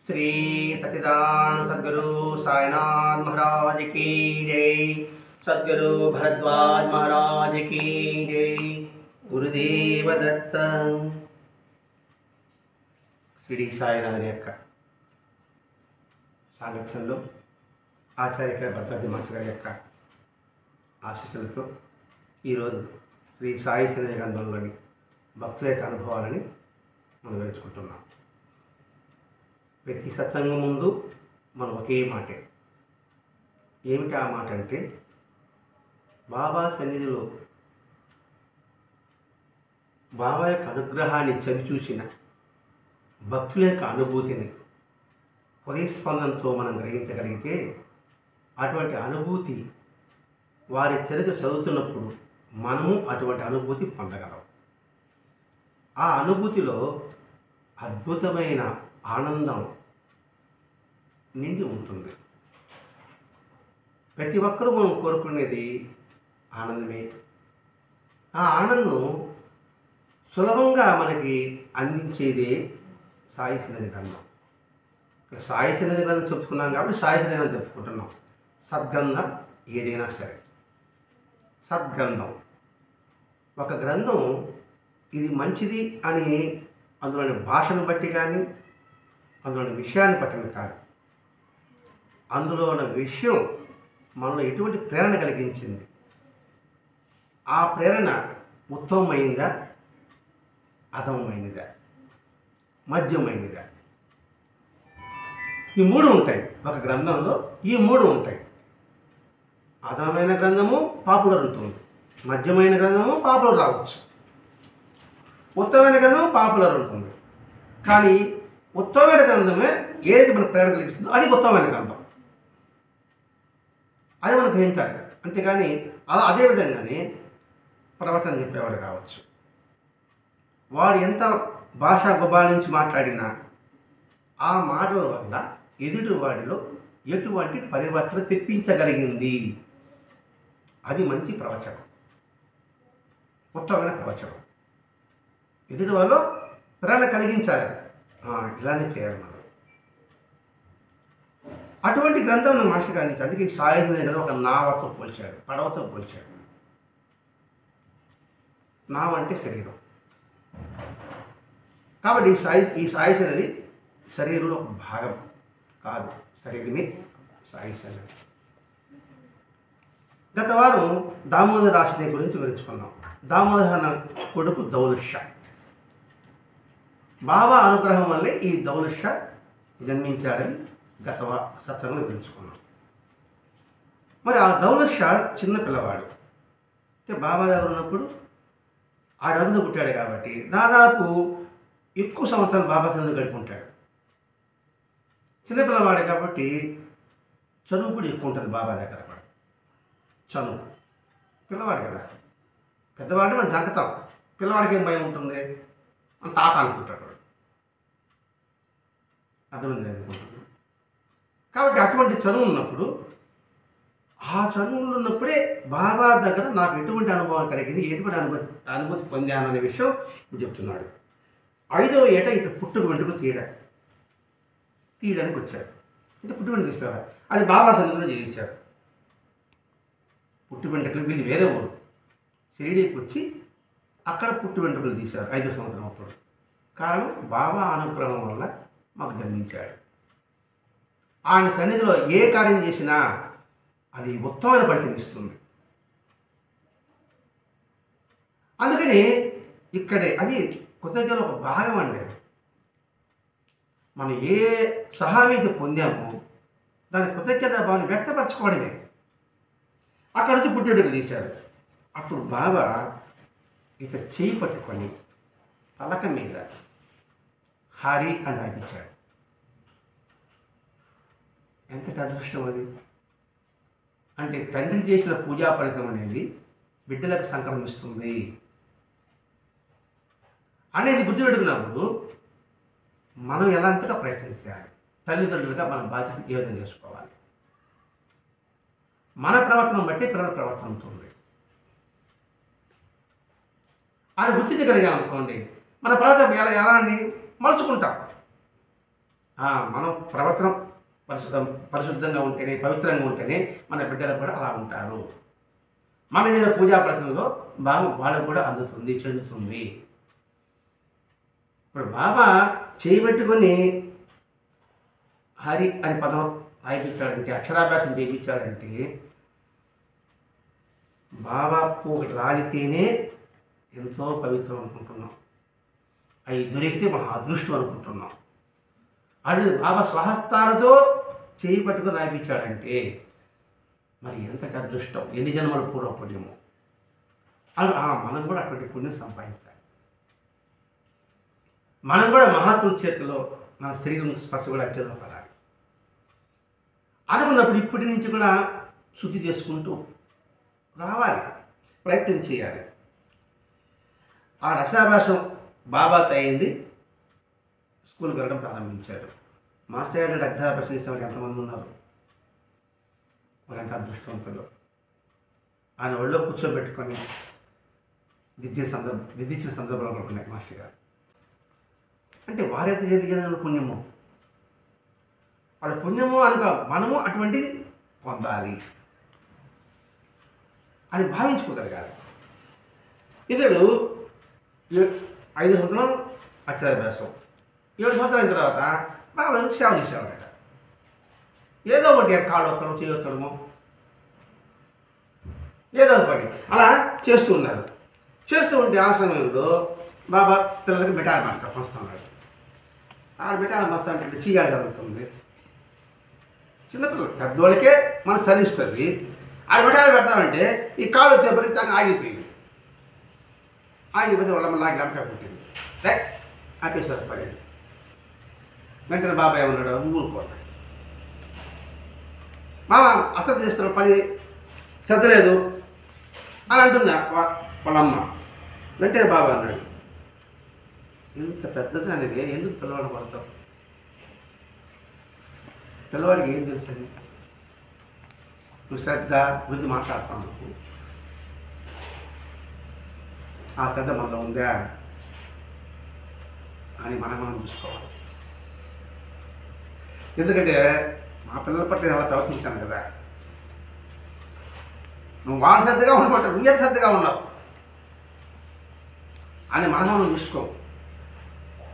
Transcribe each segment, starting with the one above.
श्री सच्चिदानंद सद्गुरु साईनाथ महाराज की जय। सद्गुरु भरद्वाज महाराज की जय। गुरुदेव दत्त। श्री సాయినాథుని యొక్క సాంగత్యంలో ఆచార్య భద్రాద్రి మాస్టర్ గారి యొక్క ఆశీస్సులతో ఈరోజు శ్రీ సాయి సన్నిధి గ్రంథంలోని భక్తుల యొక్క అనుభవాలని మనం నేర్చుకుంటున్నాం. ప్రతి సత్సంగం ముందు మనం ఒకే మాటే. ఏమిటి ఆ మాట అంటే, బాబా సన్నిధిలో బాబా యొక్క అనుగ్రహాన్ని చవిచూసిన భక్తుల యొక్క అనుభూతిని హృదయస్పందనతో మనం గ్రహించగలిగితే అటువంటి అనుభూతి వారి చరిత్ర చదువుతున్నప్పుడు మనము అటువంటి అనుభూతి పొందగలం. ఆ అనుభూతిలో అద్భుతమైన ఆనందం నిండి ఉంటుంది. ప్రతి ఒక్కరూ మనం కోరుకునేది ఆనందమే. ఆ ఆనందం సులభంగా మనకి అందించేదే సాయి సన్నిధి గ్రంథం. ఇక్కడ సాయి సన్నిధి గ్రంథం చెప్పుకున్నాం కాబట్టి సాయి సన్నిధి గ్రంథం చెప్పుకుంటున్నాం. సద్గ్రంథం ఏదైనా సరే, సద్గ్రంథం ఒక గ్రంథం ఇది మంచిది అని అందులోని భాషను బట్టి కానీ అందులోని విషయాన్ని బట్టి కాదు, అందులో ఉన్న విషయం మనలో ఎటువంటి ప్రేరణ కలిగించింది, ఆ ప్రేరణ ఉత్తమమైందా, అధమమైనదా, మధ్యమైనదా, ఈ మూడు ఉంటాయి ఒక గ్రంథంలో. ఈ మూడు ఉంటాయి. అధమైన గ్రంథము పాపులర్ ఉంటుంది, మధ్యమైన గ్రంథము పాపులర్ రావచ్చు, ఉత్తమమైన గ్రంథం పాపులర్ ఉంటుంది. కానీ ఉత్తమమైన గ్రంథమే ఏది మనకు ప్రేరణ కలిగిస్తుందో అది ఉత్తమమైన గ్రంథం, అది మనం గ్రహించాలి. అంతేగాని అదేవిధంగానే ప్రవచనం చెప్పేవాడు కావచ్చు, వాడు ఎంత భాషా గుబాళించి మాట్లాడినా ఆ మాటల వల్ల ఎదుటి వాడిలో ఎటువంటి పరివర్తన తెప్పించగలిగింది, అది మంచి ప్రవచనం, ఉత్తమమైన ప్రవచనం. ఎదుటి వాళ్ళు ప్రేరణ కలిగించాలి, ఇలానే చేయాలి మనం. అటువంటి గ్రంథం మాస్టర్ గారి నుంచి, అందుకే సాయి సన్నిధి ఒక నావతో పోల్చాడు, పడవతో పోల్చాడు. నావ అంటే శరీరం కాబట్టి ఈ సాయి సన్నిధి శరీరంలో ఒక భాగం కాదు, శరీరమే సాయి సన్నిధి. గత వారం దామోదర రాశి గురించి వివరించుకున్నాం. దామోదర కొడుకు దౌలత్ షా. బాబా అనుగ్రహం వల్లే ఈ దౌలత్ షా జన్మించాడని గత సత్సంగంలో వివరించుకున్నాం. మరి ఆ దౌలత్ షా చిన్న పిల్లవాడు, అంటే బాబా దగ్గర ఉన్నప్పుడు ఆ రఘును పుట్టాడు కాబట్టి దాదాపు ఎక్కువ సంవత్సరాలు బాబా సన్నిధిలో గడుపుకుంటాడు. చిన్నపిల్లవాడే కాబట్టి చదువు కూడా ఎక్కువ ఉంటుంది బాబా దగ్గర కూడా. చదువు పిల్లవాడు కదా, పెద్దవాడు మనం జాగ్రత్త, పిల్లవాడికి ఏం భయం ఉంటుంది, మన తాత అనుకుంటాడు, అర్థమైంది అనుకుంటున్నాడు. కాబట్టి అటువంటి చదువు ఉన్నప్పుడు, ఆ చదువులు ఉన్నప్పుడే బాబా దగ్గర నాకు ఎటువంటి అనుభవం కలిగింది, ఎటువంటి అనుభూతి పొందాను అనే విషయం ఇప్పుడు చెప్తున్నాడు. 5వ ఏట ఇటు పుట్టుక వెంట్రుకలు తీయడానికి వచ్చాడు. అంటే పుట్టు వెంట్రుకలు తీస్తారా, అది బాబా సన్నిధిలో చేయించాడు. పుట్టు వెంట్రుకలు వీళ్ళు వేరే ఊరు షిరిడీకి వచ్చి అక్కడ పుట్టు వెంట్రుకలు తీశారు 5వ సంవత్సరం అప్పుడు. కారణం బాబా అనుగ్రహం వల్ల మాకు జన్మించాడు. ఆయన సన్నిధిలో ఏ కార్యం చేసినా అది ఉత్తమమైన ఫలితం ఇస్తుంది. అందుకని ఇక్కడే అది కృతజ్ఞతలో ఒక భాగం అండి. మనం ఏ సహాయం పొందామో దాని కృతజ్ఞత భావాన్ని వ్యక్తపరచుకోవడమే. అక్కడ నుంచి పుట్టేడుకు తీశాడు. అప్పుడు బాబా ఇక చేయి పట్టుకొని పలక మీద హరి అని రాయించాడు. ఎంతటి అదృష్టం అది! అంటే తండ్రి చేసిన పూజా ఫలితం అనేది బిడ్డలకు సంక్రమిస్తుంది అనేది గుర్తుపెట్టుకున్నప్పుడు మనం ఎలాంతగా ప్రయత్నం చేయాలి, తల్లిదండ్రులుగా మన బాధ్యత ఏ విధంగా చేసుకోవాలి. మన ప్రవర్తన బట్టి పిల్లల ప్రవర్తన ఉంటుంది. అని గుర్తించగలిగామనుకోండి, మన ప్రవర్తన ఎలా అండి మలుచుకుంటాం. మనం ప్రవర్తన పరిశుద్ధంగా ఉంటేనే, పవిత్రంగా ఉంటేనే మన బిడ్డలు కూడా అలా ఉంటారు. మన ఏదైనా పూజా ప్రచనలో భాగం వాళ్ళకు కూడా అందుతుంది, చెందుతుంది. ఇప్పుడు బాబా చేయబెట్టుకొని హరి అని పదం రాయించాడంటే, అక్షరాభ్యాసం చేయించాడంటే, బాబాకు ఒకటి రాలితేనే ఎంతో పవిత్రం అనుకుంటున్నాం. అవి దొరికితే మహా అదృష్టం అనుకుంటున్నాం. అది బాబా స్వహస్తాలతో చేయి పట్టుకుని రాయించాడంటే మరి ఎంతటి అదృష్టం, ఎన్ని జన్మల పూర్వ పుణ్యము. మనం కూడా అటువంటి పుణ్యం సంపాదించాలి. మనం కూడా మహాత్ముల చేతిలో మన స్త్రీల స్పర్శ కూడా అత్యంత పడాలి అనుకున్నప్పుడు ఇప్పటి నుంచి కూడా శుద్ధి చేసుకుంటూ రావాలి, ప్రయత్నం చేయాలి. ఆ అక్షరాభ్యాసం బాబాతో అయింది. స్కూల్కి వెళ్ళడం ప్రారంభించాడు. మాస్టర్ గారు అక్షరాభ్యాసం చేసే వాళ్ళు ఎంతమంది ఉన్నారు? వాళ్ళంత అదృష్టవంతులు. ఆయన ఒళ్ళో కూర్చోబెట్టుకొని దిద్దించిన సందర్భాలు పడుతున్నాయి మాస్టర్ గారు. అంటే వారైతే జరిగిన పుణ్యము, వాళ్ళ పుణ్యము అనుక మనము అటువంటిది పొందాలి అని భావించుకోగలగాలి. ఇతడు 5 సంవత్సరం అక్షరాభ్యాసం, 7 సంవత్సరాల తర్వాత బాగా సేవ చేసేవాడట. ఏదో ఒకటి కాళ్ళు వత్తడం, చేయొత్తడము, ఏదో ఒక పని అలా చేస్తూ ఉన్నారు. చేస్తూ ఉంటే ఆ సమయంలో బాబా పిల్లలకి మిఠాయి మాట వస్తున్నాడు. ఆ మిఠాయి మస్తా అంటే చీయాలి కలుగుతుంది. చిన్నపిల్లలు, పెద్దోళ్ళకే మనకు చలిస్తుంది. ఆ మిఠాయిలు పెడతామంటే ఈ కాళ్ళు విపరీతంగా ఆగిపోయింది. ఆగిపోతే వాళ్ళ నాకు గంటగా పుట్టింది. ఆపేసారు పని. వెంటనే బాబాయ్ ఉన్నాడు, ఊరుకోండి మామ అసలు చేస్తున్నాడు, పని శ్రద్ధ లేదు అని అంటున్నా వాళ్ళమ్మ. వెంటనే బాబా అన్నాడు, ఇంత పెద్దది అనేది ఎందుకు పిల్లవాడు పడతావు? పిల్లవాడికి ఏం తెలుసండి? నువ్వు శ్రద్ధ గురించి మాట్లాడుతావు, నువ్వు ఆ శ్రద్ధ మనలో ఉందా అని మనం చూసుకోవాలి. ఎందుకంటే మా పిల్లల పట్ల అలా ప్రవర్తించాను కదా, నువ్వు వాళ్ళ శ్రద్ధగా ఉండమంటావు, నువ్వు శ్రద్ధగా ఉన్నావు అని మనం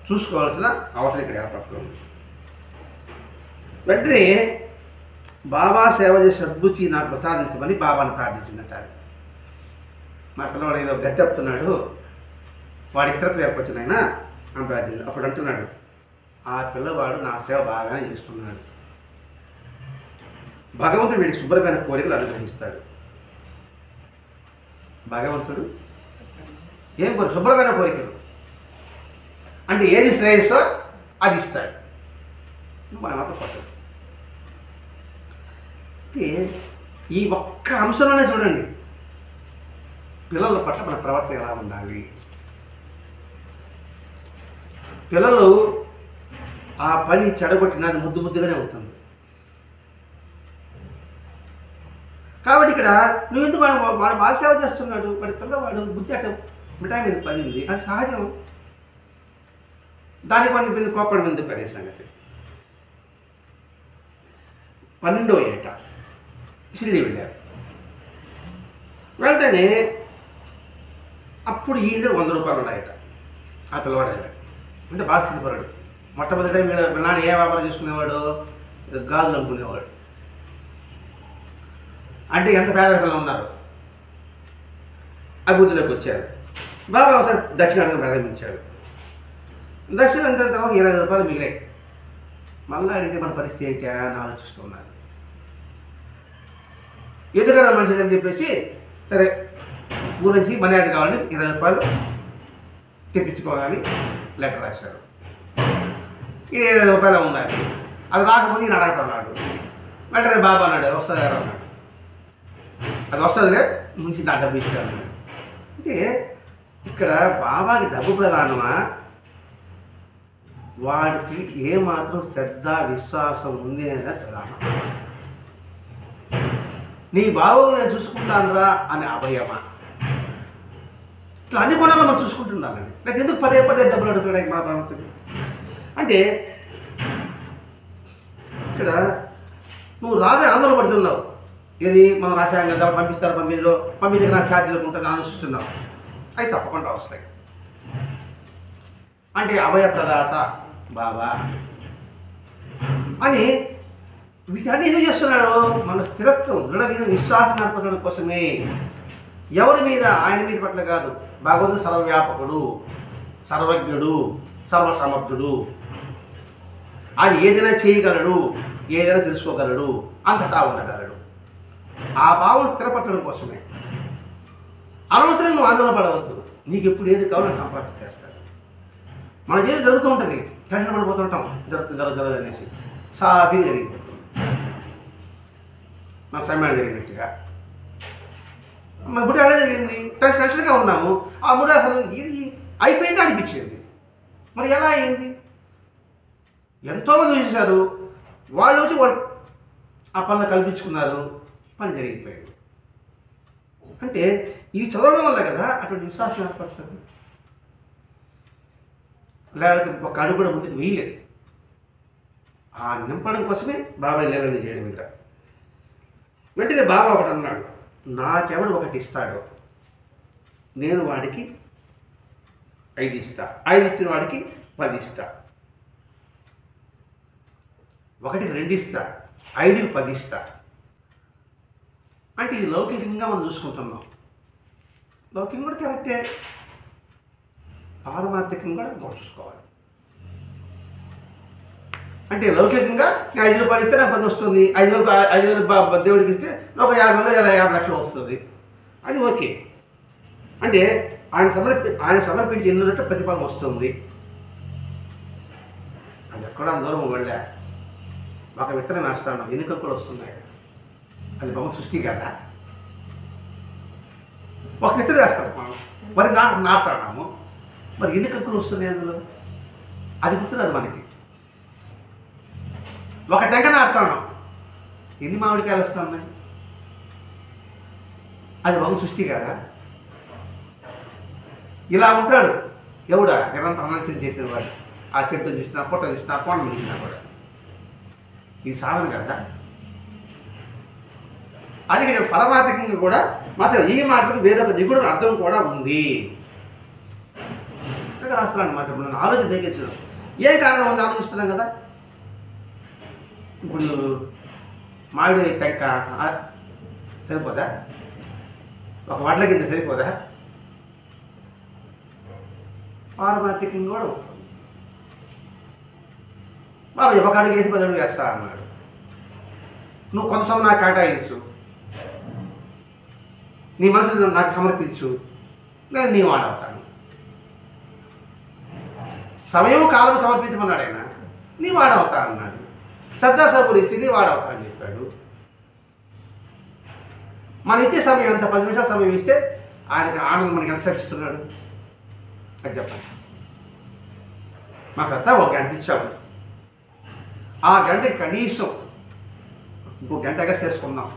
చూసుకోవాల్సిన అవసరం ఇక్కడ ఏర్పడుతుంది. వెంటనే బాబా సేవ చేసే సద్బుద్ధి నాకు ప్రసాదించమని బాబాను ప్రార్థించిందట. మా పిల్లవాడు ఏదో గద్దెప్తున్నాడు, వాడికి శ్రద్ధ ఏర్పరిచిన ఆయన అని ప్రార్థించింది. అప్పుడు అంటున్నాడు, ఆ పిల్లవాడు నా సేవ బాగానే చేస్తున్నాడు, భగవంతుడు వీడికి శుభ్రమైన కోరికలు అనుగ్రహిస్తాడు. భగవంతుడు ఏం కోరిక? శుభ్రమైన కోరికలు. అంటే ఏది శ్రేయస్సో అది ఇస్తాడు. మన మాత్రం పట్టదు. ఈ ఒక్క అంశంలోనే చూడండి, పిల్లల పట్ల మన ప్రవర్తన ఎలా ఉండాలి. పిల్లలు ఆ పని చెడగొట్టినది ముద్దుగానే ఉంటుంది. కాబట్టి ఇక్కడ నువ్వు ఎందుకు వాడు బాగా సేవ చేస్తున్నాడు, వాడి పిల్లవాడు బుద్ధి అట్ట మిఠాయి మీద పడింది, అది సహజం. దాని పని మీద కోపడి మీద పడే సంగతి. 12వ ఏట షిరిడి వెళ్ళారు. వెళ్తేనే అప్పుడు ఈ 100 రూపాయలు ఉన్నాయట ఆ పిల్లవాడు. అంటే బాగా సిద్ధపడాడు. మొట్టమొదటి నాన్న ఏ వ్యాపారం చేసుకునేవాడు? గాజులు అమ్ముకునేవాడు. అంటే ఎంత పేదరికంలో ఉన్నారు. అభివృద్ధిలోకి వచ్చారు. బాబా ఒకసారి దక్షిణ అడగ ప్రారంభించాడు. దక్షిణ అంత తర్వాత 20 రూపాయలు మిగిలాయి. మళ్ళీ అడిగితే మన పరిస్థితి ఏంటి అని ఆలోచిస్తూ ఉన్నారు. ఎదురుగా మంచిదని చెప్పేసి సరే ఊరు నుంచి మనీ ఆర్డర్ కావాలని 20 రూపాయలు తెప్పించుకోవాలని లెటర్ రాశాడు. ఇది 20 రూపాయలు ఉన్నాయి. అది రాకపోతే ఈయన అడగతున్నాడు. వెంటనే బాబా అన్నాడు, వస్తుంది కదా అన్నాడు. అది వస్తుందిలే నుంచి నా డబ్బు ఇచ్చాడు. అంటే ఇక్కడ బాబాకి డబ్బు ప్రధానమా, వాడికి ఏమాత్రం శ్రద్ధ విశ్వాసం ఉంది అనేది ప్రధానం. నీ బాబు నేను చూసుకుంటానురా అని అభయమా? ఇట్లా అన్ని కొనాలో మనం చూసుకుంటున్నానండి. లేకపోతే ఎందుకు పదే డబ్బులు అడుగుతున్నాయి మా బాబు? అంటే ఇక్కడ నువ్వు రాదే ఆందోళన పడుతున్నావు. ఏది మనం రాశాం కదా, పంపించే నా ఛార్జీలకు ఉంటుంది ఆలోచిస్తున్నావు. అవి తప్పకుండా వస్తాయి. అంటే అభయ ప్రదాత బాబా అని వీటన్ని ఎందుకు చేస్తున్నాడు? మన స్థిరత్వం, దృఢ విశ్వాసం ఏర్పడడం కోసమే. ఎవరి మీద? ఆయన మీద పట్ల కాదు. భగవంతుడు సర్వవ్యాపకుడు, సర్వజ్ఞుడు, సర్వసమర్థుడు. ఆయన ఏదైనా చేయగలడు, ఏదైనా తెలుసుకోగలడు, అంతటా ఉండగలడు. ఆ భావం స్థిరపరచడం కోసమే. అనవసరం నువ్వు ఆందోళన పడవద్దు. నీకు ఎప్పుడు ఏది కావాలో సంప్రాప్తి చేస్తాడు. మన జీవితం జరుగుతూ ఉంటుంది, టెన్షన్ పడిపోతుంటాం, జరగదు అనేసి. సాఫీగా జరిగిపోతుంది. మన సమయాన్ని జరిగినట్టుగా మన బుడి అలా జరిగింది. టెన్షన్గా ఉన్నాము. ఆ బుడి అసలు ఇది అయిపోయింది అనిపించింది. మరి ఎలా అయింది? ఎంతోమంది చూశారు, వాళ్ళు వచ్చి వాళ్ళు ఆ పనులు కల్పించుకున్నారు, పని జరిగిపోయింది. అంటే ఇవి చదవడం వల్ల కదా అటువంటి విశ్వాసం ఏర్పడుతుంది. లేకపోతే ఒక అడుగు కూడా ముందుకు వేయలేదు. ఆ నింపడం కోసమే బాబాయ్ లేలని చేయడం. ఇంకా వెంటనే బాబా ఒకటి అన్నాడు, నాకెవడు ఒకటి ఇస్తాడో నేను వాడికి 5 ఇస్తా, 5 ఇచ్చిన వాడికి 10 ఇస్తా, 1కి 2 ఇస్తా, 5కి 10 ఇస్తా. అంటే ఇది లౌకికంగా మనం చూసుకుంటున్నాం. లౌకికం కూడా కరెక్టే, పారమార్థికంగా కూడా చూసుకోవాలి. అంటే లౌకికంగా నేను 5 రూపాయలు ఇస్తే నాకు 10 వస్తుంది, 5,000 దేవుడికి ఇస్తే ఒక 50 లక్షలు వస్తుంది, అది ఓకే. అంటే ఆయన సమర్పించి ఎన్నున్నట్టు ప్రతిఫలం వస్తుంది. అది ఎక్కడ దూరం వెళ్ళా. ఒక విత్తనం వేస్తాను, ఎన్ని కంకులు వస్తున్నాయి, అది బొమ్మ సృష్టి కదా. ఒక విత్తనం వేస్తాను మనం, మరి నాటుతాము, మరి ఎన్ని కంకులు వస్తున్నాయి అందులో, అది గుర్తున్నది మనకి. ఒక టెంక నాటుతాను, ఎన్ని మామిడికాయలు వస్తున్నాయి, అది బొమ్మ సృష్టి కదా. ఇలా ఉంటాడు ఎవడా నిరంతరం అనంతం చేసేవాడు. ఆ చెట్టును చూసినా, పొట్టను చూసినా, కొండను చూసినా కూడా ఇది సాధన కదా. అది పరమార్థికంగా కూడా అసలు ఈ మాటలకు వేరొక నిగుణ అర్థం కూడా ఉంది. రాస్తున్నాను మాట నన్ను ఆలోచన చేయించడం. ఏ కారణం ఉంది ఆలోచిస్తున్నాం కదా. ఇప్పుడు మామిడి టెంక సరిపోదా? ఒక వడ్ల కింద సరిపోదా? పారమార్థికంగా కూడా ఉంటుంది. బాబా ఒక అడుగు వేసి 10 అడుగు వేస్తా అన్నాడు. నువ్వు కొంత సమయం నాకు కేటాయించు, నీ మనసును నాకు సమర్పించు, నేను నీ వాడవుతాను. సమయం కాలం సమర్పించమన్నాడు ఆయన, నీ వాడవుతా అన్నాడు. శ్రద్ధాసపూరి ఇస్తే నీ వాడవుతా అని చెప్పాడు. మన ఇచ్చే సమయం ఎంత 10 నిమిషాల సమయం ఇస్తే ఆయనకి ఆనందం మనకి ఎంత సరిస్తున్నాడు అది చెప్పండి. మా శ్రద్ధ 1 గంట ఇచ్చాము, ఆ గంటకి కనీసం ఇంకో గంట ఎగస్ట్ చేసుకుందాం.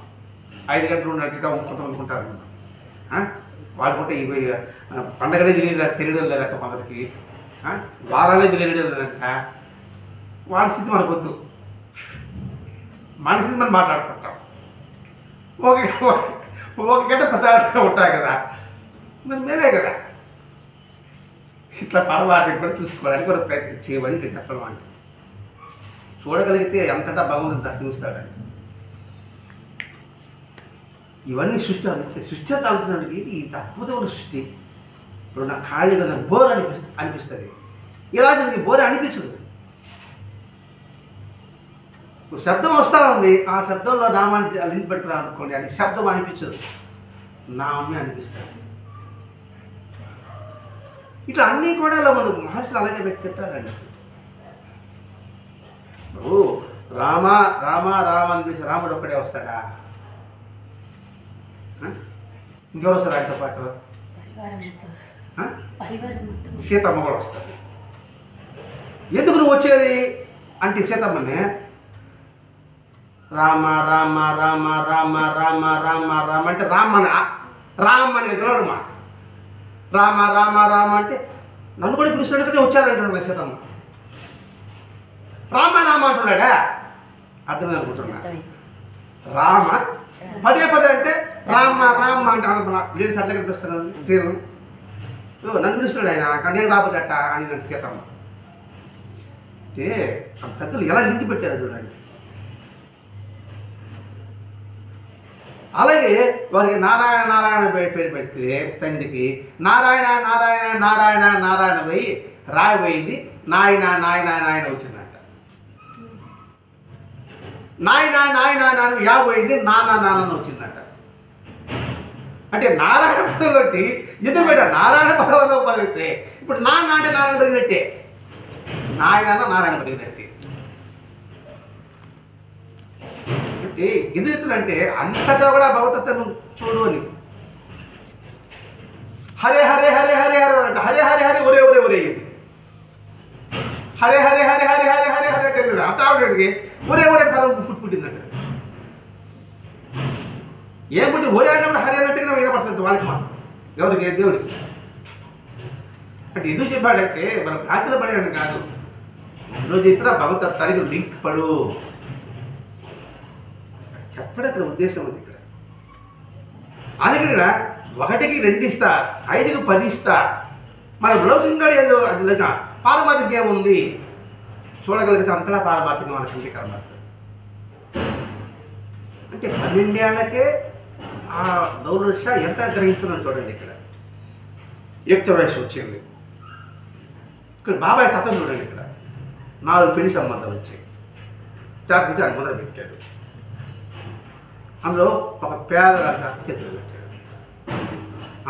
5 గంటలు ఉన్నట్టుగా కొంతమంది అనుకుంటారు. వాళ్ళు కూడా పండగనే తెలియడం లేదట కొందరికి, వారాలే తెలియడం లేదంట. వాళ్ళ స్థితి మనకు వద్దు, మన స్థితి మనం మాట్లాడుకుంటాం. ఒక గంట ప్రసాదంగా ఉంటాయి కదా, మరి మేలే కదా. ఇట్లా పరమార్థం కూడా చూసుకోవడానికి కూడా ప్రయత్నం చేయమని ఇక్కడ చెప్పడం. అంటే చూడగలిగితే ఎంతటా భగవంతుని దర్శనమిస్తాడండి. ఇవన్నీ సృష్టి ఆలోచనకి ఈ అద్భుతమైన సృష్టి. ఇప్పుడు నాకు ఖాళీగా నాకు బోర్ అనిపిస్తుంది. ఇలా నీకు బోర్ అనిపించదు. ఇప్పుడు శబ్దం వస్తూ ఉంది, ఆ శబ్దంలో నామాన్ని లింక్ పెట్టుకున్నాను అనుకోండి, అది శబ్దం అనిపించదు, నామే అనిపిస్తుంది. ఇట్లా అన్నీ కూడా మన మహర్షులు అలాగే పెట్టి చెప్పారండి. ఓ రామ రామ రామ అనిపిస్తే రాముడు ఒక్కడే వస్తాడా? ఇంకెవరు వస్తారు ఆయనతో పాటు? సీతమ్మ కూడా వస్తుంది. ఎందుకు నువ్వు వచ్చేది అంటే సీతమ్మని రామ రామ రామ రామ రామ రామ రామ అంటే రామ్ అని గెలవడు మా రామ రామ రామ అంటే నన్ను కూడా పిలుస్తున్నాడు వచ్చారంటున్నాడు సీతమ్మ. రామ రామ అంటున్నాడా? అర్థమైంది అనుకుంటున్నా. రామ పదే పదే అంటే రామ రామ అంటే లేడీస్ అట్లా కనిపిస్తాను స్త్రీలు నన్ను పిలుస్తున్నాడు ఆయన అక్కడ నేను రాకపోతే అట్ట అని నన్ను సీతమ్మ అంటే పెద్దలు ఎలా నింటి పెట్టారు చూడండి. అలాగే వారికి నారాయణ నారాయణ పేరు పెడితే తండ్రికి నారాయణ నారాయణ నారాయణ నారాయణ పోయి రాయబోయింది నాయన నాయన నాయన వచ్చిందంట. నాయన నాయన నాన్న యాబోయింది నాన్న నాన్న వచ్చిందంట. అంటే నారాయణ పదం బట్టి ఎందుకు పెట్టారు నారాయణ పదవిలో పదివితే ఇప్పుడు నాన్న అంటే నారాయణ పెరిగినట్టే నాయన నారాయణ పెరిగినట్టే. అంటే ఎందుకు చెప్తున్నంటే అంతటా కూడా భగవతత్వం చూడు అని. హరే హరే హరే హరే హరే అంట హరే హరే హరే ఒరే ఒరే ఒరే హరే హరే హరే హరే హరే హరే హరే అంటే అట్టాడికి ఒరే ఒరే పదం పుట్టిందంట. ఏం పుట్టి ఒరే అన్నప్పుడు హరి అన్నట్టుగా వినపడుతుంది వాళ్ళకి మాత్రం ఎవరికి దేవుడికి. అంటే ఎందుకు చెప్పాడంటే మన ప్రార్థన పడేవాడిని కాదు ఎందులో చెప్పినా భగవతత్వానికి లింక్ పడు చెప్పడం ఇక్కడ ఉద్దేశం ఉంది. ఇక్కడ అందుకే ఇక్కడ 1కి 2 ఇస్తా 5కి 10 ఇస్తా. మన లౌకికంగా ఏదో అది లేక పారమార్థికం ఏముంది చూడగలిగితే అంతటా పారమార్థికం మన శుద్ధి కర్మ. అంటే 12 ఏళ్లకే ఆ దౌర్ష ఎంత గ్రహిస్తున్నాడు చూడండి. ఇక్కడ యుక్త వయసు వచ్చింది. ఇక్కడ బాబాయ్ తత్వం చూడండి. ఇక్కడ 4 పెళ్లి సంబంధాలు వచ్చాయి. తాకి అనుమతి పెట్టాడు. అందులో ఒక పేదరాజు చేతులు పెట్టాడు.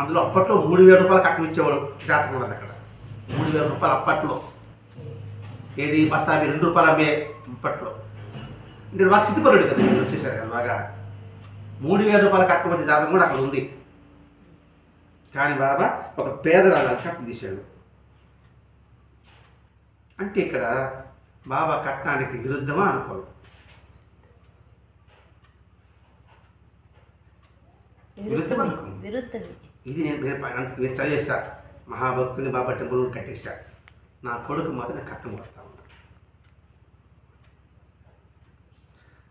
అందులో అప్పట్లో 3,000 రూపాయలు కట్టం ఇచ్చేవాడు. జాతకం ఉన్నది అక్కడ 3,000 రూపాయలు అప్పట్లో. ఏది బస్తా 2 రూపాయలు అమ్మే అప్పట్లో. అంటే బాగా సిద్ధిపరుడు కదా వచ్చేసారు కదా బాగా 3,000 రూపాయలు కట్టం వచ్చే జాతకం కూడా అక్కడ ఉంది. కానీ బాబా ఒక పేదరాజు కట్టం తీశాడు. అంటే ఇక్కడ బాబా కట్నానికి విరుద్ధమా అనుకోవాలి. ఇది నేను చదివేస్తా. మహాభక్తుని బాబా టెంపుల్ కట్టేశా. నా కొడుకు మాత్రం నేను కట్నం వస్తా ఉన్నా.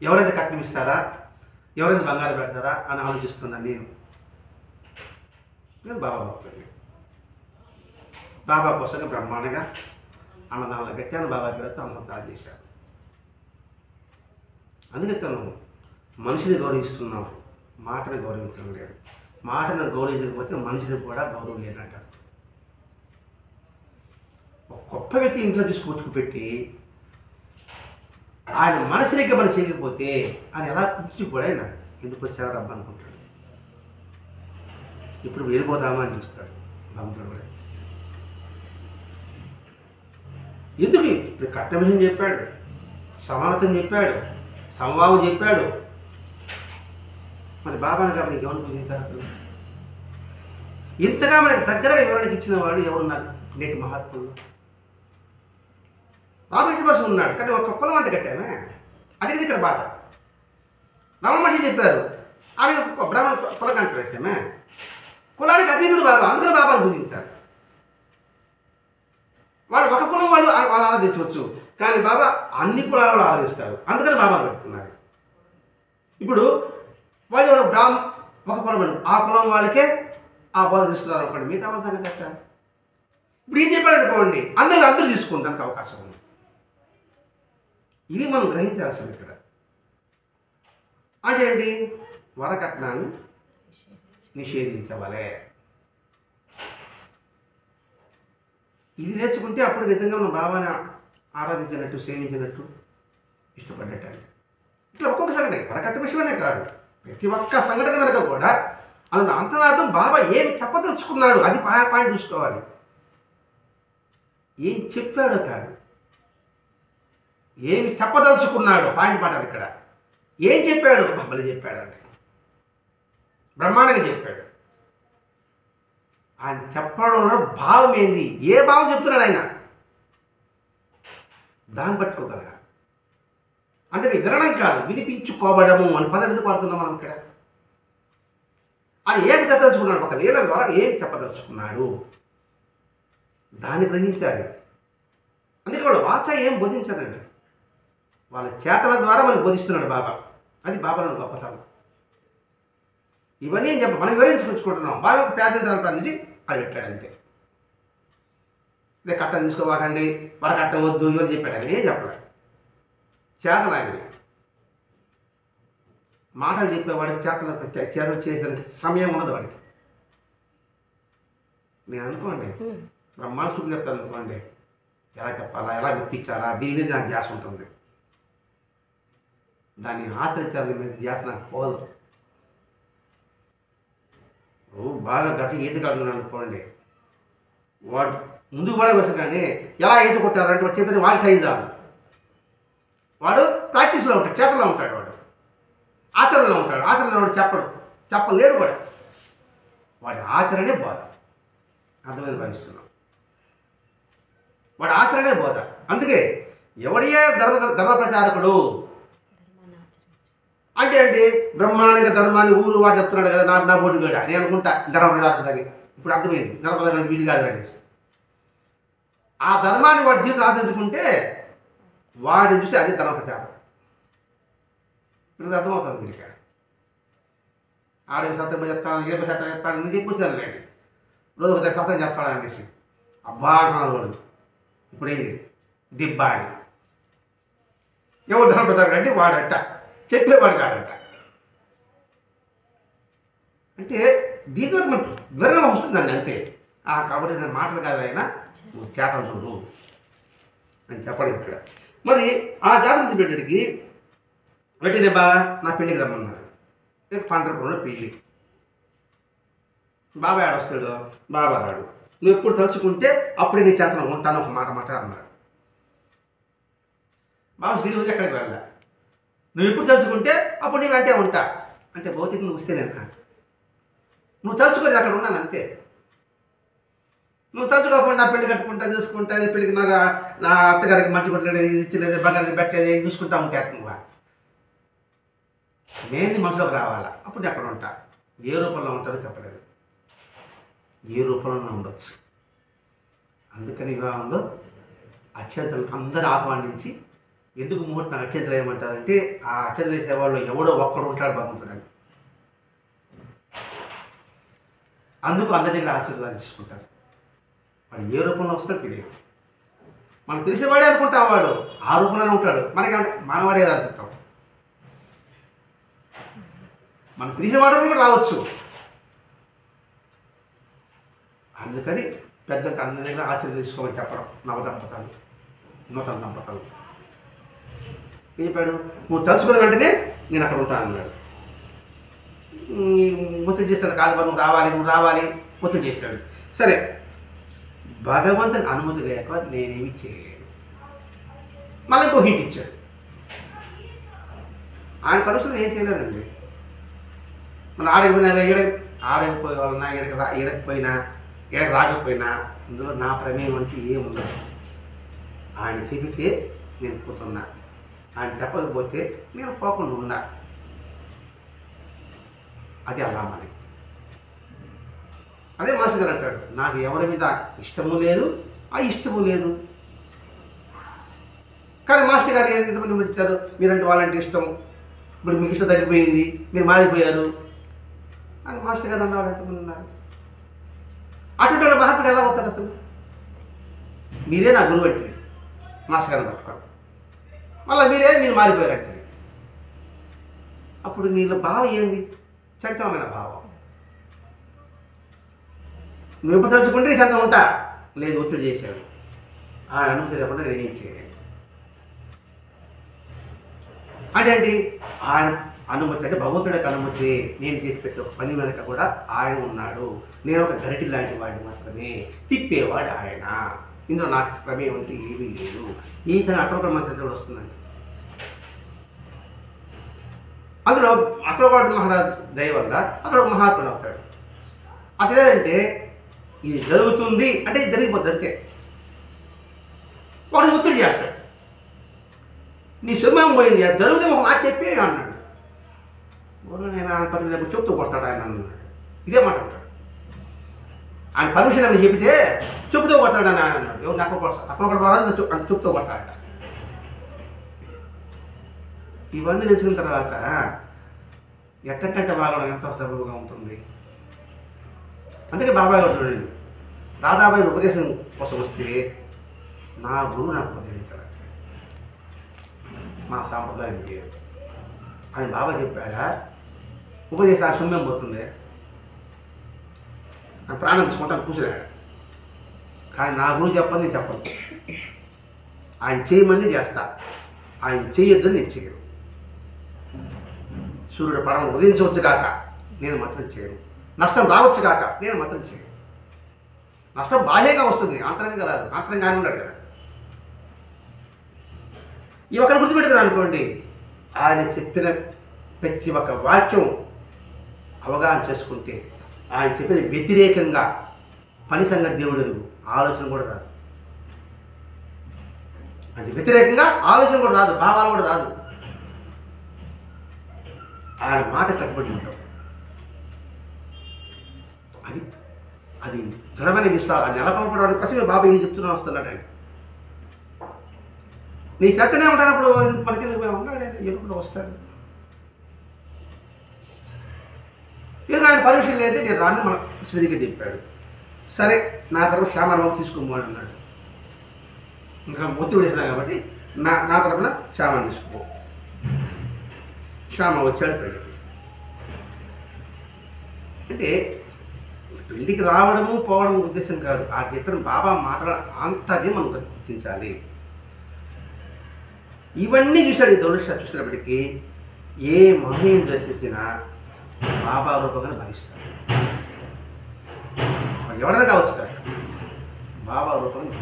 ఎవరైతే కట్నం ఇస్తారా ఎవరైతే బంగారం పెడతారా అని ఆలోచిస్తున్నాను నేను బాబా భక్తుడిని. బాబా కోసంగా బ్రహ్మాండంగా అన్నదానాలు పెట్టాను. బాబా పేరుతో అన్నదానం చేశాను. అందుకే తను మనిషిని గౌరవిస్తున్నాం, మాటను గౌరవించడం లేదు. మాటను గౌరవించకపోతే మనిషిని కూడా గౌరవం లేదంటారు. ఒక గొప్ప వ్యక్తి ఇంట్లో తీసుకొచ్చుకు పెట్టి ఆయన మనసునికే మనం చేయకపోతే ఆయన ఎలా కూర్చుపోయి ఆయన ఎందుకు వచ్చారు రబ్బ అనుకుంటాడు. ఇప్పుడు వెళ్ళిపోదామా అని చూస్తాడు భగవంతుడు కూడా. ఎందుకు ఇప్పుడు కట్న విషయం చెప్పాడు, సమానతని చెప్పాడు, సంవాదం చెప్పాడు. మరి బాబాని కాబట్టి నీకు ఎవరు పూజించారు అసలు? ఇంతగా మనకి దగ్గరగా వివరణకి ఇచ్చిన వాడు ఎవరున్నారు నేటి మహాత్ములు? రామకృష్ణ పరశు ఉన్నాడు కానీ ఒక కులం అంటే కట్టామే. అది ఇక్కడ బాధ. రమణ మహర్షి చెప్పారు అది బ్రాహ్మణ కులం కంటే వేసామే. కులానికి అతీతుడు బాబా, అందుకని బాబాను పూజించారు. వాళ్ళు ఒక కులం వాళ్ళు ఆరాధించవచ్చు కానీ బాబా అన్ని కులాలు ఆరాధిస్తారు, అందుకని బాబాను పెట్టుకున్నారు. ఇప్పుడు వాళ్ళు ఒక కులం ఆ కులం వాళ్ళకే ఆ బోధ తీసుకున్నారు అనుకోండి, మిగతా వాళ్ళ సంగతి కట్ట. ఇప్పుడు ఏం చెప్పాడు అనుకోండి అందరూ తీసుకుంటానికి అవకాశం ఉంది. ఇవి మనం గ్రహించాల్సింది ఇక్కడ. అంటే ఏంటి? వరకట్నాన్ని నిషేధించవలే. ఇది నేర్చుకుంటే అప్పుడు నిజంగా మనం బాబాని ఆరాధించినట్టు, సేవించినట్టు, ఇష్టపడ్డట్టు. ఇట్లా ఒక్కొక్క సంఘటన వరకట్ట విషయమనే కాదు, ప్రతి ఒక్క సంఘటన వెనక కూడా అందులో అంతరార్థం బాబా ఏమి చెప్పదలుచుకున్నాడు అది పాయింట్ చూసుకోవాలి. ఏం చెప్పాడో కాదు, ఏమి చెప్పదలుచుకున్నాడు పాయింట్ పాడాలి. ఇక్కడ ఏం చెప్పాడు? బాబాలు చెప్పాడండి, బ్రహ్మాండంగా చెప్పాడు. ఆయన చెప్పడంలో భావం ఏంది, ఏ భావం చెప్తున్నాడు ఆయన, దాన్ని పట్టుకోగలగా. అంటే వివరణం కాదు, వినిపించుకోవడము అని పదం ఎందుకు వాడుతున్నాం మనం ఇక్కడ? ఆయన ఏం చెప్పదలుచుకున్నాడు, ఒక లీల ద్వారా ఏం చెప్పదలుచుకున్నాడు దాన్ని గ్రహించాలి. అందుకే వాడు వాచ ఏం బోధించాడండి. వాళ్ళ చేతల ద్వారా మనకు బోధిస్తున్నాడు బాబా. అది బాబాలోని గొప్పతనం. ఇవన్నీ చెప్ప మనం వివరించుకుంటున్నాం. బాబా పేదరికాలు ప్రార్థించి అది పెట్టాడు అంతే. నేను కట్టం తీసుకోవాకండి, మన కట్టం వద్దు ఇవన్నీ చెప్పాడు. అది ఏం చెప్పలేదు. చేతలు ఆయన మాటలు చెప్పేవాడికి చేతలు చేసే సమయం ఉండదు వాడికి. నేను అనుకోండి బ్రహ్మాండ చెప్తాను అనుకోండి, ఎలా చెప్పాలా, ఎలా మెప్పించాలా, దీని మీద నాకు ధ్యాస ఉంటుంది. దాన్ని ఆచరించాలని మీద ధ్యాస నాకు పోదు. బాగా గత ఈతగాడు అనుకోండి, వాడు ముందుకు కూడా వేసు, కానీ ఎలా ఈత కొట్టారంటే వాడు చెప్పేది వాడికి టైం చాలు. వాడు ప్రాక్టీస్లో ఉంటాడు, చేతలో ఉంటాడు, వాడు ఆచరణలో ఉంటాడు. ఆచరణలో వాడు చెప్పలేడు వాడు. వాడి ఆచరణే బోధ. అర్థమైన భావిస్తున్నాం. వాడి ఆచరణే బోధ. అందుకే ఎవడే ధర్మ ప్రచారకుడు అంటే ఏంటి, బ్రహ్మాండంగా ధర్మాన్ని ఊరు వాడు చెప్తున్నాడు కదా, నా బోటు గడ నేను అనుకుంటా ధర్మ ప్రచారకుడు అని. ఇప్పుడు అర్థమైంది ధర్మ ప్రచారం వీడి కాదు అనేసి. ఆ ధర్మాన్ని వాడి జీవితం ఆచరించుకుంటే వాడిని చూసి అది ధర్మ ప్రచారం. ఇప్పుడు అర్థమవుతుంది. వీడికి ఆడవి సత్యం చెప్తాను, 70% చెప్తాను, నేను చెప్పుతాను లేండి, రోజు 10% చెప్తాను అనేసి అబ్బా అంటున్నారు వాళ్ళు. ఇప్పుడు ఏంటి దిబ్బా అని. ఎవరు ధర్మ ప్రచారం అంటే వాడంట, చెప్పేవాడు కాదంట. అంటే దీంతో మనకు వివరణ వస్తుందండి అంతే. కాబట్టి నేను మాటలు కాదు అయినా నువ్వు చేతలు చూడు అని చెప్పడం ఇక్కడ. మరి ఆ జాతర పెట్టడికి వెంటనే నా పెళ్ళికి రమ్మన్నారు. పండ్రపురంలో పెళ్ళి. బాబా ఆడొస్తాడు, బాబా రాడు. నువ్వు ఎప్పుడు తలుచుకుంటే అప్పుడే నీ చేతనం ఉంటాను ఒక మాట అన్నాడు. బాబా సిడి వచ్చి ఎక్కడికి వెళ్ళా. నువ్వు ఎప్పుడు తలుచుకుంటే అప్పుడు నేను అంటే ఉంటా అంటే భౌతిక నువ్వు వస్తే నేను నువ్వు తలుచుకొని అక్కడ ఉన్నాను అంతే. నువ్వు తలుచుకోకుండా నా పెళ్లి కట్టుకుంటా చూసుకుంటా, పెళ్ళికి నా అత్తగారికి మంచి కొట్టలేదు, ఇది ఇచ్చలేదు, బంగారు పెట్టలేదు, ఇది చూసుకుంటా ఉంటే నువ్వు నేను మనసులోకి రావాలా. అప్పుడు అక్కడ ఉంటా. ఏ రూపంలో ఉంటారో చెప్పలేదు, ఏ రూపంలో ఉండొచ్చు. అందుకని వివాహంలో అక్షంతలు అందరూ ఆహ్వానించి, ఎందుకు ముహూర్తం అక్షంతలు ఏమంటారంటే ఆ అక్షంతలు వేసే వాళ్ళు ఎవడో ఒక్కడు ఉంటాడు భగవంతుడని. అందుకు అందరి దగ్గర ఆశీర్వాదం తీసుకుంటారు. వాడు ఏ రూపంలో వస్తాడు తెలియదు. మనకు తెలిసేవాడే అనుకుంటాం వాడు ఆ రూపంలోనే ఉంటాడు. మనకేమంటే మనవాడే కదా అనుకుంటాం. మనకు తెలిసేవాడు కూడా రావచ్చు. అందుకని పెద్దలకు అందరి దగ్గర ఆశీర్వాదం తీసుకోమని చెప్పడం. నూతన దంపతులు చెప్పాడు, నువ్వు తలుచుకున్న వెంటనే నేను అక్కడ ఉంటాను అన్నాడు. ఒత్తిడి చేస్తాడు, కాదు నువ్వు రావాలి ఒత్తిడి చేస్తాడు. సరే, భగవంతుని అనుమతి లేక నేనేమి చేయలేను. మళ్ళీ ఇంకో హింట్ ఇచ్చాడు. ఆయన పర్మిషన్ ఏం చేయలేనండి. మన ఆడకపోయినా ఈడకపోయినా ఈడకి రాకపోయినా ఇందులో నా ప్రమేయం అంటూ ఏముండదు. ఆయన చెబితే నేను పోతున్నా, ఆయన చెప్పకపోతే నేను పోకుండా ఉన్నా. అది అలా మరి. అదే మాస్టర్ గారు అంటాడు, నాకు ఎవరి మీద ఇష్టము లేదు, ఇష్టము లేదు. కానీ మాస్టర్ గారు ఎంతమంది ఇచ్చారు, మీరంటే వాళ్ళంటే ఇష్టం, ఇప్పుడు మీకు ఇష్టం తగ్గిపోయింది, మీరు మారిపోయారు అని మాస్టర్ గారు అన్నవాళ్ళు ఎంతమంది ఉన్నారు. అటువంటి వాళ్ళు మహాత్ముడు ఎలా అవుతారు అసలు? మీరే నా గురువు అంటే మాస్టర్ గారిని పట్టుకోండి, మళ్ళీ మీరు మారిపోయారంటే అప్పుడు నీళ్ళ భావం ఏంది? చరిత్రమైన భావం. నువ్వు ఎప్పుడు తలుచుకుంటే నీ చంద్రం ఉంటా, లేదు ఒత్తిడి చేశాడు. ఆయన అనుమతి లేకుండా నేనేం చేయలేదు. అంటే ఏంటి? ఆయన అనుమతి అంటే భగవంతుడి యొక్క అనుమతి. నేను చేసి ప్రతి ఒక్క పని వెనక కూడా ఆయన ఉన్నాడు. నేను ఒక గరిటి లాంటి వాడిని మాత్రమే, తిప్పేవాడు ఆయన. ఇందులో నాకు ప్రమేయం అంటూ ఏమీ లేదు. ఈసారి అక్కడ మంత్రి వస్తుందండి. అందులో అక్రవాడు మహారాజ్ దయ వల్ల అక్కడ ఒక మహాత్ముడు అవుతాడు. అసలేదంటే ఇది జరుగుతుంది అంటే ఇది జరిగిపోద్ది అంతే. వాడిని ఒత్తిడి చేస్తాడు, నీ సమయం పోయింది, అది జరిగితే ఒక మాట చెప్పి అన్నాడు. నేను ఆయన పర్మిషన్ చెప్తూ కొడతాడు ఆయన అన్నాడు. ఇదే మాట అంటాడు. ఆయన పర్మిషన్ అని చెబితే చెబుతూ కొడతాడు అని ఆయన అన్నాడు. ఎవరు అక్కడ అక్కడ మహారాజు అని చెప్తూ కొడతాడట. ఇవన్నీ తెలిసిన తర్వాత ఎట్టంటే బాగా ఎంత సబబుగా ఉంటుంది. అందుకే బాబాయ్ గారు చూడండి, రాధాబాయి ఉపదేశం కోసం వస్తే నా గురువు నాకు ఉపదేశించాలి, మా సాంప్రదాయం లేదు అని బాబా చెప్పాడా. ఉపదేశం ఆ సొమ్యం పోతుంది, నా ప్రాణం తీసుకుంటాను కూర్చున్నాడు. కానీ నా గురువు చెప్పని నేను చెప్పను. ఆయన చేయమని చేస్తా, ఆయన చేయొద్దని నేను చేయను. సూర్యుడు పడవ ఉదయించవచ్చు కాక నేను మాత్రం చేయను. నష్టం రావచ్చు కాక నేను మాత్రం చేయను. నష్టం బాహ్యంగా వస్తుంది, ఆంతరంగా రాదు. ఆంతరంగానే ఉన్నాడు కదా. ఈ ఒక్కరు గుర్తుపెట్టుకున్నాను అనుకోండి, ఆయన చెప్పిన ప్రతి ఒక్క వాక్యం అవగాహన చేసుకుంటే ఆయన చెప్పిన వ్యతిరేకంగా పని సంగతి దేవుడు ఆలోచన కూడా రాదు. అది వ్యతిరేకంగా ఆలోచన కూడా రాదు, భావాలు కూడా రాదు. ఆయన మాట కట్టుబడి ఉంటాం. అది అది దృఢమైన విశ్వాసం నెలకొల్పడానికి కోసమే బాబా ఏం చెప్తున్నా వస్తున్నాడండి. నీ చేతనే ఉంటానప్పుడు మనకి ఉన్నాడు, ఎప్పుడు వస్తాడు. ఇక ఆయన పర్మిషన్ లేదు, నేను రాను మన స్మృతికి చెప్పాడు. సరే నా తరఫు శ్యామరావు తీసుకోమని అన్నాడు. ఇంకా ఒత్తిడి వేసినా కాబట్టి నా తరఫున శ్యామని తీసుకో. శ్యామ వచ్చాడు పెళ్ళికి. అంటే పెళ్ళికి రావడము పోవడం ఉద్దేశం కాదు, ఆ చెప్పిన బాబా మాటల ఆంతర్యం మనం గుర్తించాలి. ఇవన్నీ చూశాడు ఈ దౌలత్ షా. చూసినప్పటికీ ఏ మహనీయుని దర్శించినా బాబా రూపంగా భావిస్తాడు. ఎవరైనా కావచ్చు కాదు, బాబా రూపంగా.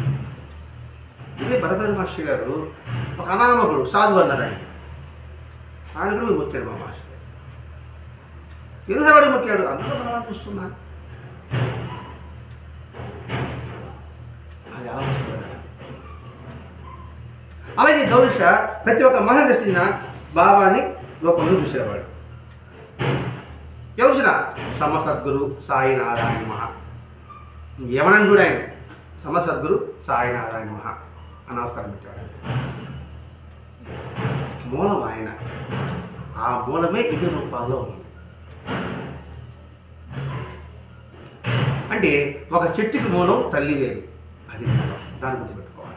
ఇదే భరద్వాజ మాస్టర్ గారు ఒక అనామకుడు సాధువు అన్నారు. ఆయన కూడా మొక్కాడు మా మాస్టర్ గారు. ఎందుకు వాడు మొక్కాడు? అందరూ బాగా చూస్తున్నా అది ఆలోచిస్తున్నాడు. అలాగే దౌలత్ షా ప్రతి ఒక్క మహా దర్శించిన బాబాని లోపల చూసేవాడు. ఎవరు చూసినా సమసద్గురు సాయినారాయణ మహా ఏమనని చూడ ఆయన సమసద్గురు సాయినారాయణ మహా అని నమస్కారం పెట్టాడు. మూలం ఆయన, ఆ మూలమే ఇన్ని రూపాల్లో ఉంది. అంటే ఒక చెట్టుకి మూలం తల్లి వేరు, అది మూలం. దాని గురించి పెట్టుకోవాలి.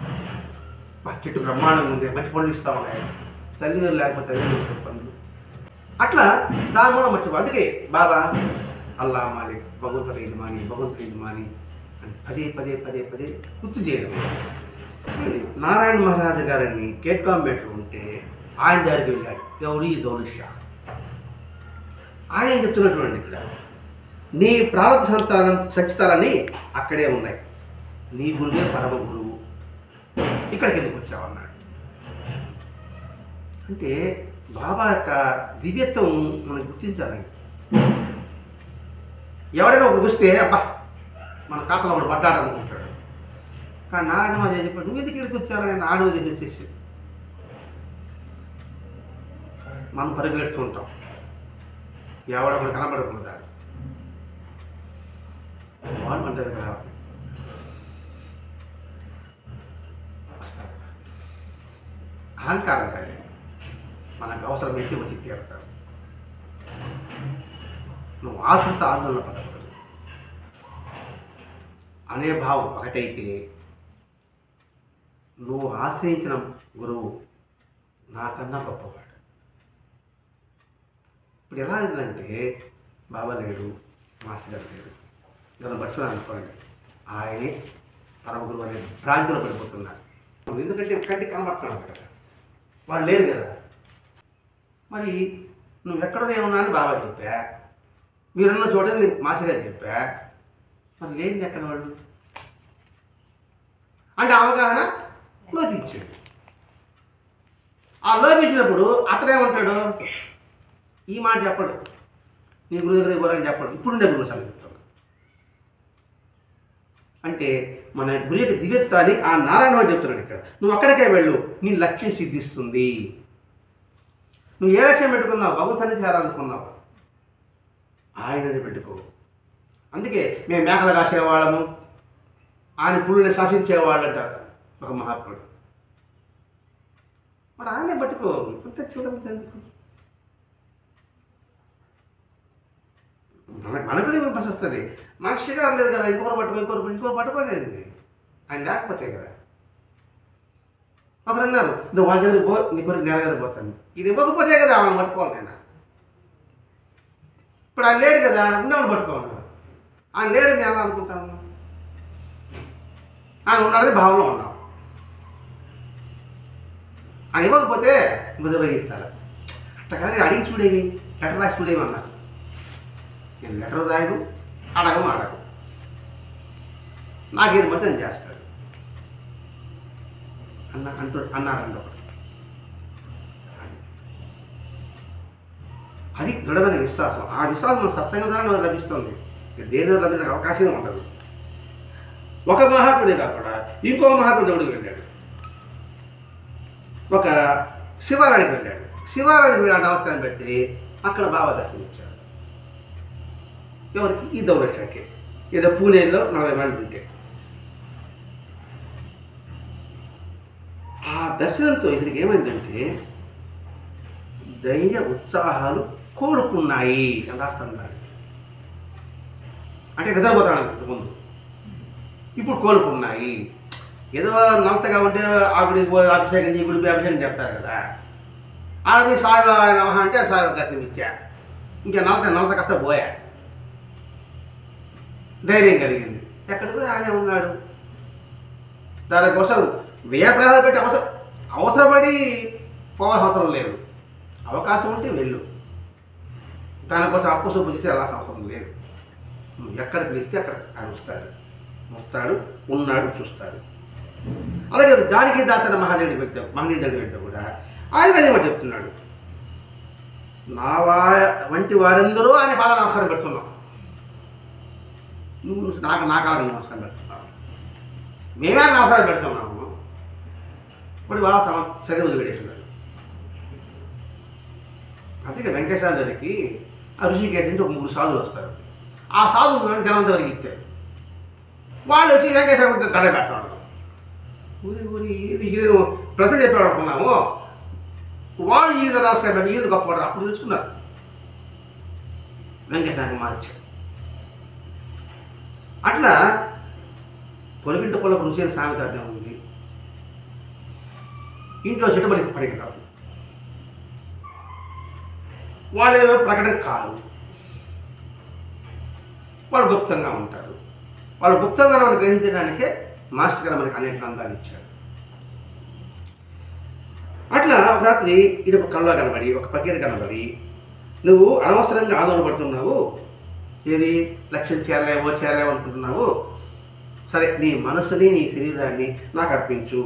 మా చెట్టు బ్రహ్మాండంగా ఉంది, మంచి పండ్లు ఇస్తా ఉన్నాయి, తల్లి వేరు లేకపోతే తల్లి ఇస్తే పండ్లు అట్లా దాని మూలం మర్చిపో. అందుకే బాబా అల్లా మాలి భగవంతుడు ఇది మాని భగవంతుడు ఇది మాని అని పదే పదే పదే పదే గుర్తు చేయడం. నారాయణ మహారాజు గారిని కేట్కాంబేట్లో ఉంటే ఆయన దగ్గరికి వెళ్ళాడు. ఎవరు? ఈ దౌలత్ షా. ఆయన ఏం చెప్తున్నటువంటి ఇక్కడ, నీ ప్రారంభ సంతానం సచ్చితాలన్నీ అక్కడే ఉన్నాయి, నీ గురువే పరమ గురువు, ఇక్కడికి ఎందుకు వచ్చావన్నాడు. అంటే బాబా యొక్క దివ్యత్వం మనం గుర్తించాలండి. ఎవరైనా ఒకరికి వస్తే అబ్బా మన ఖాతాలో ఒకటి పడ్డాడు అనుకుంటాడు. కానీ నారాయణ మహారాజు చెప్పాడు, నువ్వు ఎందుకు ఇక్కడికి వచ్చారని ఆడవ దగ్గర వచ్చేసి మనం పరుగులెడుతూ ఉంటాం. ఎవడొకడు కనబడకూడదాడు, వాడు మన దగ్గర రావాలి, వస్తారు. అహంకారం కానీ మనకు అవసరమైతే వచ్చి తీరుతాడు. నువ్వు ఆతృత ఆందోళన పడకూడదు అనే భావం ఒకటైతే, నువ్వు ఆశ్రయించిన గురువు నాకన్నా గొప్పవాడు. ఇప్పుడు ఎలా అయిందంటే బాబా లేడు, మాస్టర్ గారు లేడు, నన్ను పట్టుకున్నాను అనుకోండి, ఆయనే పరమ గురువు అనే భ్రాంతిలో పడిపోతున్నారు. ఎందుకంటే కంటికి కనబడుతున్నాడు కదా, వాళ్ళు లేరు కదా. మరి నువ్వు ఎక్కడ ఏమన్నా అని బాబా చెప్పా, మీరున్న చూడని నేను మాస్టర్ గారు చెప్పా, మరి లేనిది ఎక్కడ వాళ్ళు అంటే అవగాహన లోపించాడు. ఆ లోపించినప్పుడు అతనేమంటాడు, ఈ మాట చెప్పడు, నీ గురువు దగ్గర గురని చెప్పడు, ఇప్పుడుండే గురువు సంగతి చెప్తాడు. అంటే మన గురి యొక్క దివ్యత్వాన్ని ఆ నారాయణ వాడు చెప్తున్నాడు ఇక్కడ. నువ్వు అక్కడికే వెళ్ళు, నీ లక్ష్యం సిద్ధిస్తుంది. నువ్వు ఏ లక్ష్యం పెట్టుకున్నావు? భగవత్ సన్నిధి చేరాలనుకున్నావు, ఆయనని పెట్టుకో. అందుకే మేము మేకలు కాసేవాళ్ళము, ఆయన పురుని శాసించేవాళ్ళు అంటారు ఒక మహాత్ముడు. మరి ఆయనే పట్టుకో, ఇంత చూడడం ఎందుకు? మనకు కూడా విమర్శ వస్తుంది. మనకు షిగారు లేదు కదా, ఇంకోరు పట్టుకోలేదు ఆయన లేకపోతే కదా. ఒకరు అన్నారు, నువ్వు వాళ్ళ దగ్గర పో, నీ కొరకు నేల దగ్గర పోతాను. ఇది ఇవ్వకపోతే కదా వాళ్ళని పట్టుకోవాలి నేను. ఇప్పుడు ఆయన లేడు కదా, ఉండేవాళ్ళు పట్టుకోమన్నారు. ఆయన లేడని నేను అనుకుంటాను. ఆయన ఉన్నాడని భావనలో ఉన్నాం. ఆయన ఇవ్వకపోతే ముదవగిస్తారు. అట్లా కానీ అడిగి చూడేవి, లెటర్ రాసి చూడేవి అన్నారు. నేను లెటర్ రాయను, అడగను. నాకేది మొత్తం చేస్తాడు అన్నారండి ఒకటి. అది దృఢమైన విశ్వాసం. ఆ విశ్వాసం మన సత్సంగం ద్వారా లభిస్తుంది. దేని వల్ల లభించే అవకాశం ఉండదు. ఒక మహాత్ముడే కాకుండా ఇంకో మహాత్ముడు దేవుడికి వెళ్ళాడు. ఒక శివాలయానికి వెళ్ళాడు. శివాలయానికి వెళ్ళి నమస్కారం పెట్టి అక్కడ బాబా దర్శనం ఇచ్చాడు. ఎవరికి? ఈ దౌలక్షకి. ఏదో పూణేలో 40 మంది ఉంటే ఆ దర్శనంతో ఇతనికి ఏమైందంటే ధైర్య ఉత్సాహాలు కోరుకున్నాయి అని రాస్తున్నాడు. అంటే నిద్రపోతాడు ఇంతకుముందు, ఇప్పుడు కోరుకున్నాయి. ఏదో నలతగా ఉంటే ఆవిడికి అభిషేకం ఈ గుడికి అభిషేకం చెప్తారు కదా, ఆవిడ సాయిబాబా నమః అంటే సాయిబాబా దర్శనం ఇచ్చా. ఇంకా నలత కాస్త పోయా. ధైర్యం కలిగింది. ఎక్కడికి పోయి ఆయనే ఉన్నాడు. దానికోసం వ్యయప్రయాలు పెట్టి అవసరపడి పోవాల్సిన అవసరం లేదు. అవకాశం ఉంటే వెళ్ళు. దానికోసం అప్పు సొప్పు చేసి వెళ్ళాల్సిన అవసరం లేదు. ఎక్కడికి పిలిస్తే అక్కడ ఆయన వస్తాడు, ఉన్నాడు, చూస్తాడు. అలాగే జానకీదాసన మహనీయుడికి వెళ్తే కూడా ఆయన అదేమని చెప్తున్నాడు, నా వంటి వారందరూ ఆయన బాగా నమస్కారం పెడుతున్నాం. నువ్వు నా కాలం నమస్కారం పెడుతున్నావు, మేమే నమస్కారం పెడుతున్నాము. ఇప్పుడు బాగా సరిగ్గా వదిలిపెట్టేస్తున్నాడు. అందుకే వెంకటేశ్వర దగ్గరికి ఆ ఋషికేశ్ నుంచి ఒక 3 సాధువులు వస్తారు. ఆ సాధువులు జనం దగ్గరికి ఇచ్చారు. వాళ్ళు వచ్చి వెంకటేశ్వర తడ పెడతాడు. ఊరి ప్రశ్న చెప్పాడు అనుకున్నాము. వాళ్ళు ఈ నమస్కారం పెట్టి ఈయన గొప్పవాడు. అప్పుడు తెలుసుకున్నారు వెంకటేశ్వరానికి మార్చారు. అట్లా పొలిగింటి పొలకు రుచి అని సామెత అర్థం ఉంది. ఇంట్లో చెట్టు పనికి రాదు. వాళ్ళేమో ప్రకటన కాదు, వాళ్ళు గుప్తంగా ఉంటారు. వాళ్ళు గుప్తంగా మనం గ్రహించడానికే మాస్టర్ గారు మనకి అనేక అందాలు ఇచ్చాడు. అట్లా రాత్రి ఇది ఒక కళ్ళ కనబడి, ఒక పకీరు కనబడి, నువ్వు అనవసరంగా ఆందోళన పడుతున్నావు, ఏది లక్ష్యం చేరలేవో అనుకుంటున్నావు, సరే నీ మనసుని నీ శరీరాన్ని నాకు అర్పించు.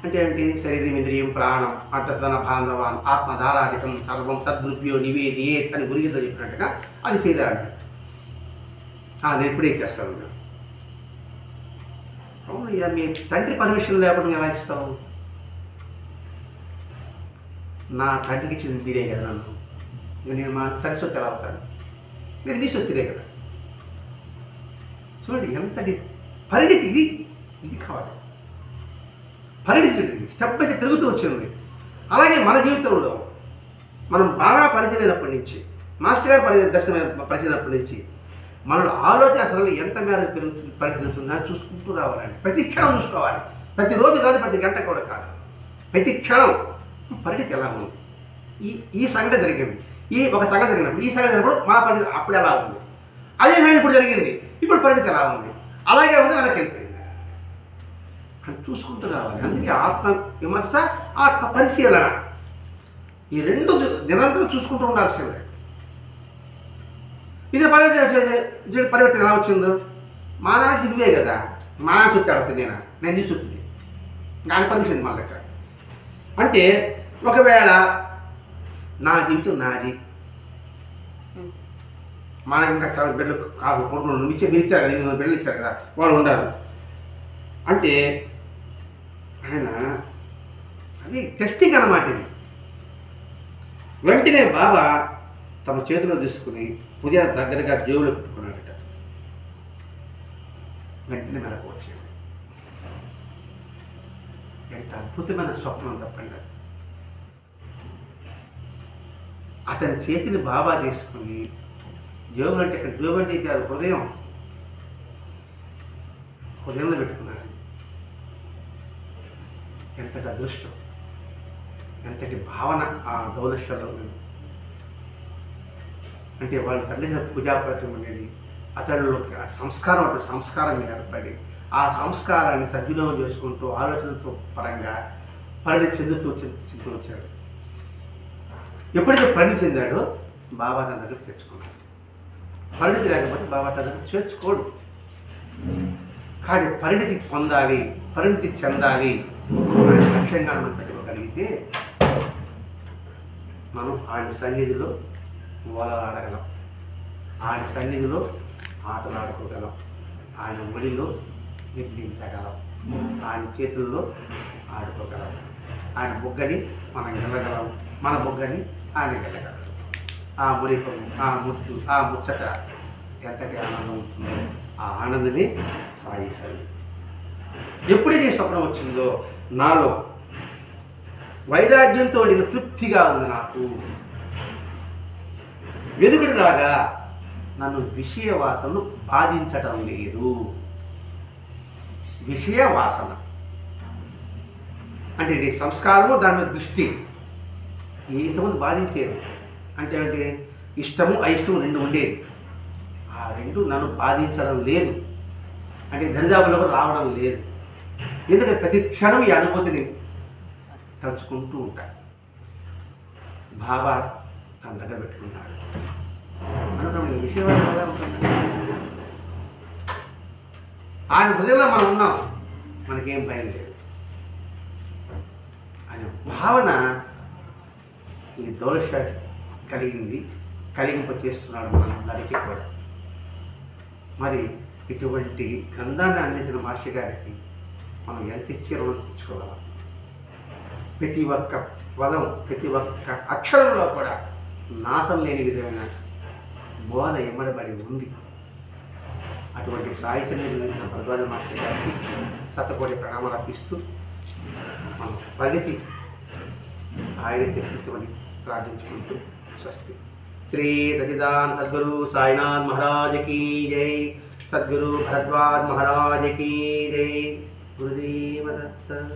అంటే ఏంటి? శరీరం ఇంద్రియం ప్రాణం అంతర్ధన బాంధవాన్ ఆత్మధారాధికం సర్వం సద్రూప్యో నివేదియేత్ అని గురిగితో చెప్పినట్టుగా అది శరీరాన్ని నేను ఇప్పుడే చేస్తాను. అవును, ఇక మీ తండ్రి పర్మిషన్ లేకుండా ఎలా ఇస్తావు? నా తండ్రికి ఇచ్చింది తీరే కదా నన్ను. ఇక నేను మా తండ్రి సొత్తు ఎలా అవుతాను? నేను మీ సొత్తులే కదా. చూడండి ఎంతటి పరిణితి. ఇది కావాలి. పరిణితి స్టెప్ బై స్టెప్ పెరుగుతూ వచ్చింది. అలాగే మన జీవితంలో మనం బాగా పరిచయమైనప్పటి నుంచి, మాస్టర్ గారు పరిచయమైనప్పటి నుంచి మనలో ఆలోచన అసలు ఎంత మేరకు పెరుగుతుంది, పరిచయం దాన్ని చూసుకుంటూ రావాలండి. ప్రతి క్షణం చూసుకోవాలి. ప్రతిరోజు కాదు, ప్రతి గంట కూడా కాదు, ప్రతి క్షణం పరిణితి ఎలా ఉంది. ఈ సంఘటన జరిగింది, ఒక సంఘటన జరిగినప్పుడు, ఈ సంఘటన జరిగినప్పుడు మన పరిణితి అప్పుడు ఎలా ఉంది, అదే సంఘటన ఇప్పుడు జరిగింది, ఇప్పుడు పరిణితి ఎలా ఉంది, అలాగే ఉంది, వెనక్కి వెళ్ళిపోయింది అని చూసుకుంటూ రావాలి. అందుకే ఆత్మ విమర్శ, ఆత్మ పరిశీలన, ఈ రెండు నిరంతరం చూసుకుంటూ ఉండాల్సిందే. ఇది పరివర్తన ఎలా వచ్చిందో మా నాన్నకి నువ్వే కదా, మా నాన్న సుత్తి ఆడుతుంది, నేను నీ సుత్తిని దాని పర్మిషన్ మళ్ళీ. అంటే ఒకవేళ నా జీవితం నాది, మా ఇంకా చాలా బిడ్డలు కాదు కొడుకులు మీరు ఇచ్చారు కదా, నేను బిడ్డలు ఇచ్చారు కదా, వాళ్ళు ఉండాలి అంటే ఆయన అది టెస్టింగ్ అన్నమాట. ఇది వెంటనే బాబా తమ చేతిలో తీసుకుని ఉదయం దగ్గరగా జేబులో పెట్టుకున్నాడట. వెంటనే మెలకు వచ్చాడు. ఎంత అద్భుతమైన స్వప్నం తప్పండి. అతని చేతిని బాబా చేసుకుని జోబులు అంటే ఇక్కడ జోబు అంటే కాదు, హృదయంలో పెట్టుకున్నాడు. ఎంతటి అదృష్టం, ఎంతటి భావన ఆ దౌలష్యాలో ఉంది. అంటే వాళ్ళు తండ్రి పూజాప్రతం అనేది అతడిలోకి సంస్కారం ఏర్పడి ఆ సంస్కారాన్ని సద్వినియోగం చేసుకుంటూ ఆలోచనతో పరంగా పరిణతి చెందుతూ వచ్చాడు. ఎప్పుడైతే పరిణతి చెందాడో బాబా తన దగ్గర తెచ్చుకున్నాడు. పరిణతి లేకపోతే బాబా తన దగ్గర చేర్చుకోడు. కానీ పరిణతి పొందాలి, పరిణతి చెందాలి అనే లక్ష్యంగా మనం పెట్టుకోగలిగితే మనం ఆయన సన్నిధిలో ఓలలాడగలం, ఆయన సన్నిధిలో ఆటలాడుకోగలం, ఆయన ఒడిలో నిద్రించగలం, ఆయన చేతుల్లో ఆడుకోగలం, ఆయన బుగ్గని మనం గెలగలం, మన బుగ్గని ఆయన గెలగలం. ఆ మురికం, ఆ ముద్దు, ఆ ముచ్చట ఎంతటి ఆనందం ఉంటుందో ఆ ఆనందమే సాయి సన్నిధి. ఎప్పుడైతే స్వప్నం వచ్చిందో నాలో వైరాగ్యంతో తృప్తిగా ఉంది, నాకు వెలుగుడిలాగా నన్ను విషయ వాసనలు బాధించటం లేదు. విషయ వాసన అంటే నీ సంస్కారము, దాని మీద దృష్టి ఇంతమంది బాధించేది. అంటే ఇష్టము అయిష్టము రెండు ఉండేది. ఆ రెండు నన్ను బాధించడం లేదు, అంటే దరిదాపులకు రావడం లేదు. ఎందుకంటే ప్రతి క్షణం ఈ అనుభూతిని తలుచుకుంటూ ఉంటాడు. బాబా తన దగ్గర పెట్టుకున్నాడు. అనుకున్న విషయం ఎలా ఉంటుంది? ఆయన హృదయంలో మనం ఉన్నాం, మనకేం భయం లేదు అనే భావన ఈ దౌలష కలిగింప చేస్తున్నాడు మనందరికీ కూడా. మరి ఇటువంటి గ్రంథాన్ని అందించిన మాస్టర్ గారికి మనం ఎంత ఇచ్చి రుణం తెచ్చుకోగలం. ప్రతి ఒక్క పదం, ప్రతి ఒక్క అక్షరంలో కూడా నాశం లేని విధమైన బోధ ఇమ్మడబడి ఉంది. అటువంటి సాయి సన్నిధి గురించిన భరద్వాజ మాస్టర్ గారికి శతకోటి ప్రణామాలు అర్పిస్తూ మనం పరిణితి ఆయన తెప్పించమని ప్రార్థించుకుంటూ స్వస్తి. శ్రీ సచిదానంద సద్గురు సాయినాథ్ మహారాజ్ की जय, सद्गुरु भरद्वाज महाराज की जय, गुरुदेव दत्त।